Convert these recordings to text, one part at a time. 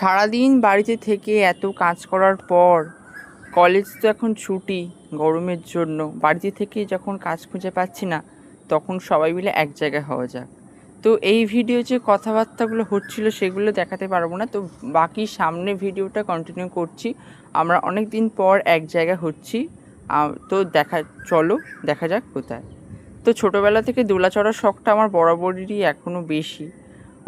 সারাদিন বাড়িতে থেকে এত কাজ করার পর কলেজ তো এখন ছুটি গরমের জন্য, বাড়িতে থেকে যখন কাজ খুঁজে পাচ্ছি না, তখন সবাই মিলে এক জায়গায় হওয়া যাক। তো এই ভিডিও যে কথাবার্তাগুলো হচ্ছিল সেগুলো দেখাতে পারবো না, তো বাকি সামনে ভিডিওটা কন্টিনিউ করছি। আমরা অনেক দিন পর এক জায়গায় হচ্ছি, তো চলো দেখা যাক কোথায়। তো ছোটোবেলা থেকে দোলা চড়ার শখটা আমার বরাবরই এখনও বেশি।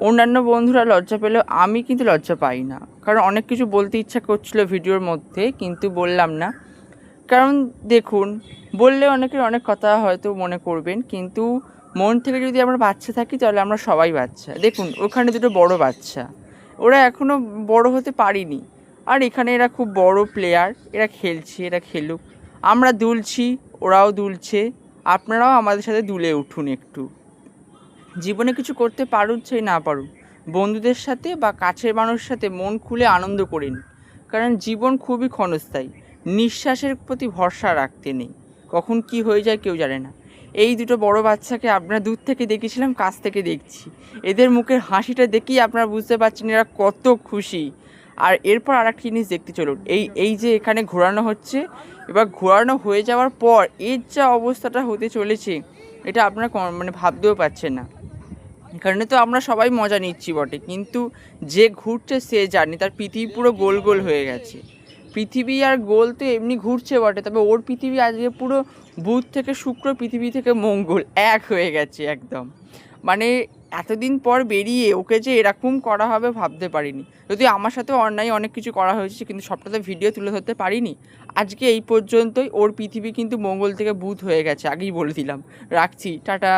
অন্যান্য বন্ধুরা লজ্জা পেলেও আমি কিন্তু লজ্জা পাই না, কারণ অনেক কিছু বলতে ইচ্ছা করছিল ভিডিওর মধ্যে, কিন্তু বললাম না। কারণ দেখুন, বললে অনেকের অনেক কথা হয়তো মনে করবেন, কিন্তু মন থেকে যদি আমরা বাচ্চা থাকি তাহলে আমরা সবাই বাচ্চা। দেখুন ওখানে দুটো বড় বাচ্চা, ওরা এখনও বড় হতে পারিনি, আর এখানে এরা খুব বড় প্লেয়ার, এরা খেলছে, এরা খেলুক। আমরা দুলছি, ওরাও দুলছে, আপনারাও আমাদের সাথে দুলে উঠুন একটু। জীবনে কিছু করতে পারুন চাই না পারুন, বন্ধুদের সাথে বা কাছের মানুষের সাথে মন খুলে আনন্দ করে নিন। কারণ জীবন খুবই ক্ষণস্থায়ী, নিঃশ্বাসের প্রতি ভরসা রাখতে নেই, কখন কি হয়ে যায় কেউ জানে না। এই দুটো বড় বাচ্চাকে আপনারা দূর থেকে দেখেছিলাম, কাছ থেকে দেখছি, এদের মুখের হাসিটা দেখেই আপনারা বুঝতে পারছেন এরা কত খুশি। আর এরপর আর একটা জিনিস দেখতে চলুন, এই যে এখানে ঘোরানো হচ্ছে, এবার ঘোরানো হয়ে যাওয়ার পর এর যা অবস্থাটা হতে চলেছে, এটা আপনারা ভাবতেও পারছেন না। এখানে তো আমরা সবাই মজা নিচ্ছি বটে, কিন্তু যে ঘুরছে সে জানে তার পৃথিবী পুরো গোল গোল হয়ে গেছে। পৃথিবী আর গোল তো এমনি ঘুরছে বটে, তবে ওর পৃথিবী আজকে পুরো বুধ থেকে শুক্র, পৃথিবী থেকে মঙ্গল এক হয়ে গেছে একদম। মানে এতদিন পর বেরিয়ে ওকে যে এরকম করা হবে ভাবতে পারিনি। যদি আমার সাথেও অন্যায় অনেক কিছু করা হয়েছে, কিন্তু সবটা তো ভিডিও তুলে ধরতে পারিনি। আজকে এই পর্যন্তই, ওর পৃথিবী কিন্তু মঙ্গল থেকে বুধ হয়ে গেছে, আগেই বলে দিলাম। রাখছি, টাটা।